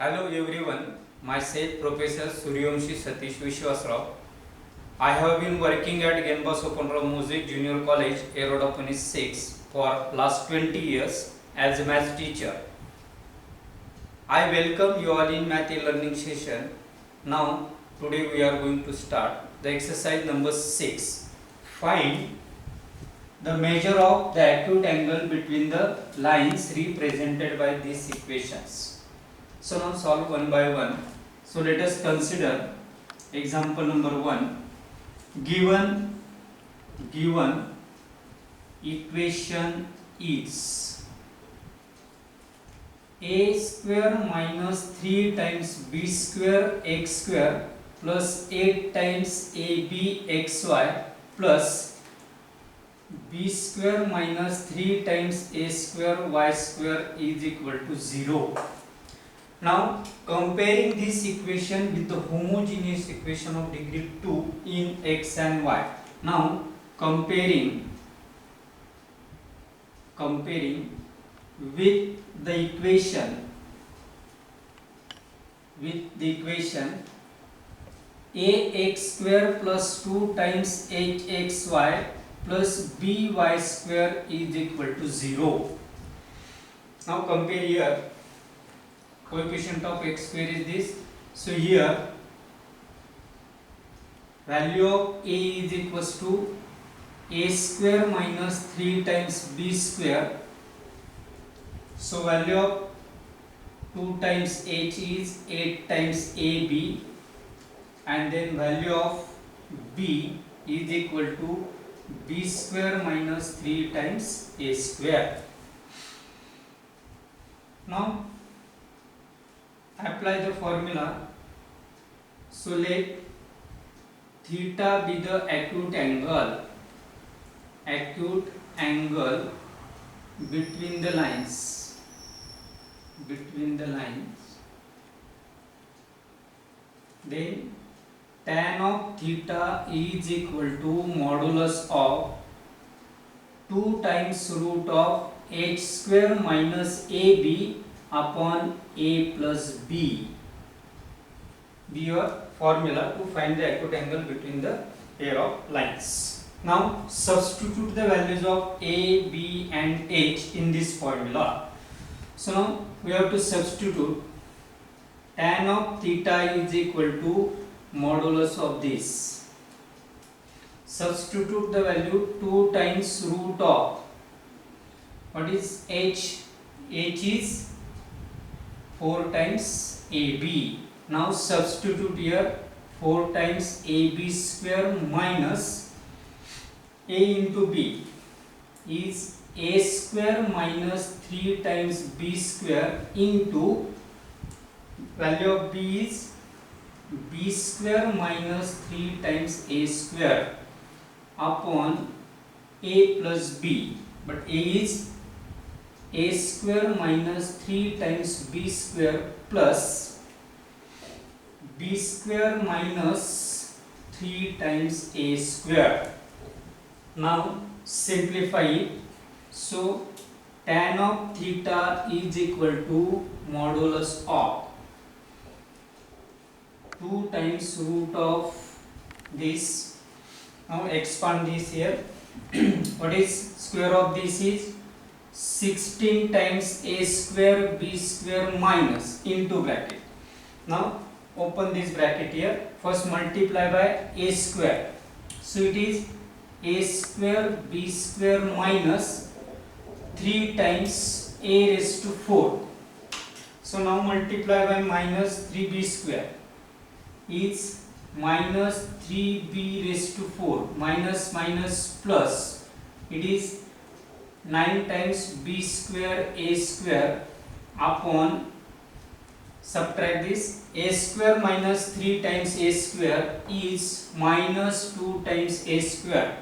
Hello everyone, myself Professor Suryamshi Satish Vishwasrao. I have been working at Genbas Openra Music Junior College, Aerodapani 6 for last 20 years as a math teacher. I welcome you all in math learning session. Now, today we are going to start the exercise number 6. Find the measure of the acute angle between the lines represented by these equations. So now solve one by one. So let us consider example number 1. Given equation is a square minus 3 times b square x square plus 8 times ab xy plus b square minus 3 times a square y square is equal to 0. Now comparing this equation with the homogeneous equation of degree 2 in x and y. Now comparing with the equation ax square plus 2 times hxy plus by square is equal to 0. Now compare here. Coefficient of x square is this. So here value of a is equals to a square minus 3 times b square. So value of 2 times h is 8 times ab, and then value of b is equal to b square minus 3 times a square. Now apply the formula. So let theta be the acute angle between the lines. Then tan of theta is equal to modulus of 2 times root of h square minus ab upon a plus b. Be your formula to find the acute angle between the pair of lines. Now substitute the values of a, b and h in this formula. So now we have to substitute. Tan of theta is equal to modulus of this. Substitute the value 2 times root of, what is h? H is 4 times AB. Now substitute here 4 times AB square minus A into B is A square minus 3 times B square into value of B is B square minus 3 times A square upon A plus B. But A is a square minus 3 times b square plus b square minus 3 times a square. Now simplify it. So tan of theta is equal to modulus of 2 times root of this. Now expand this here. What is square of this is 16 times a square b square minus into bracket. Now open this bracket here. First multiply by a square. So it is a square b square minus 3 times a raised to 4. So now multiply by minus 3b square is minus 3b raised to 4. Minus minus plus. It is 9 times b square a square upon, subtract this, a square minus 3 times a square is minus 2 times a square.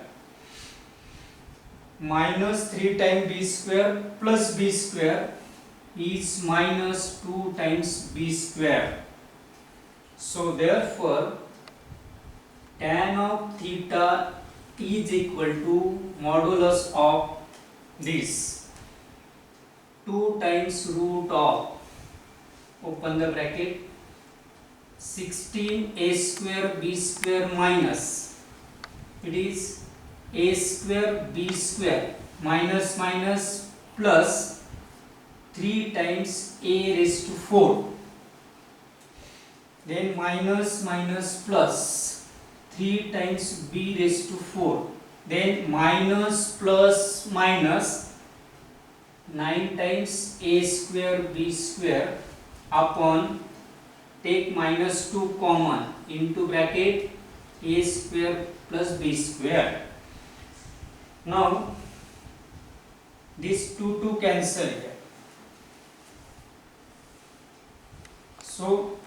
Minus 3 times b square plus b square is minus 2 times b square. So therefore tan of theta is equal to modulus of this 2 times root of open the bracket, 16a square b square minus, it is a square b square minus minus plus 3 times a raised to 4, then minus minus plus 3 times b raised to 4, then minus plus minus 9 times a square b square upon, take minus 2 common, into bracket a square plus b square. Now this 2 cancel here. So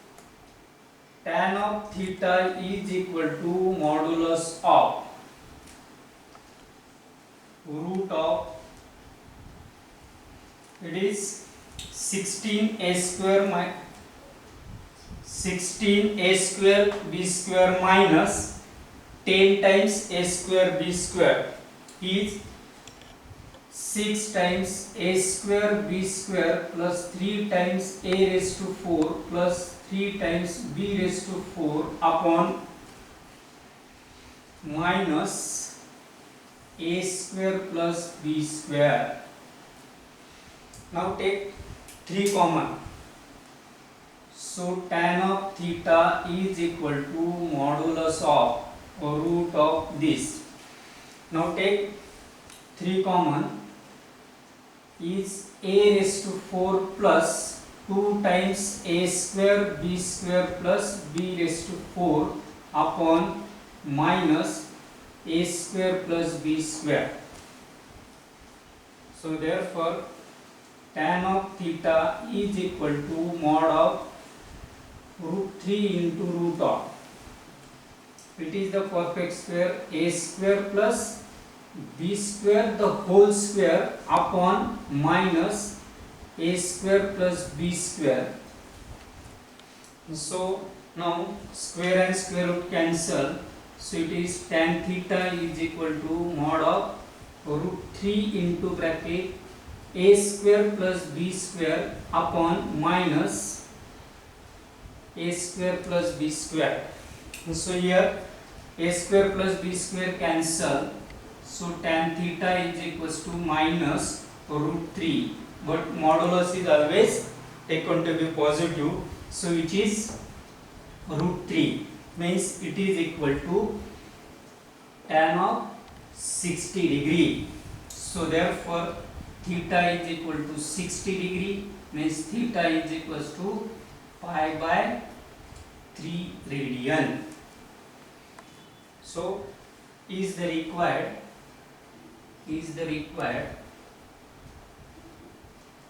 tan of theta is equal to modulus of root of, it is 16a square b square minus 10 times a square b square is 6 times a square b square plus 3 times a raised to 4 plus 3 times b raised to 4 upon minus a square plus b square. Now take 3 common. So tan of theta is equal to modulus of root of this. Now take 3 common, is a raised to 4 plus 2 times a square b square plus b raised to 4 upon minus a square plus b square. So therefore tan of theta is equal to mod of root 3 into root of, it is the perfect square a square plus b square the whole square upon minus a square plus b square. So now square and square root cancel, so it is tan theta is equal to mod of root 3 into bracket a square plus b square upon minus a square plus b square. So here a square plus b square cancel, so tan theta is equals to minus root 3, but modulus is always taken to be positive, so which is root 3, means it is equal to tan of 60 degree. So therefore theta is equal to 60 degree, means theta is equals to pi by 3 radian. So is the required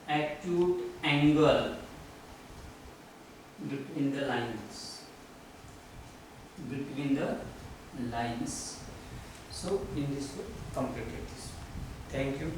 acute angle between the lines. So in this way completed this. Thank you.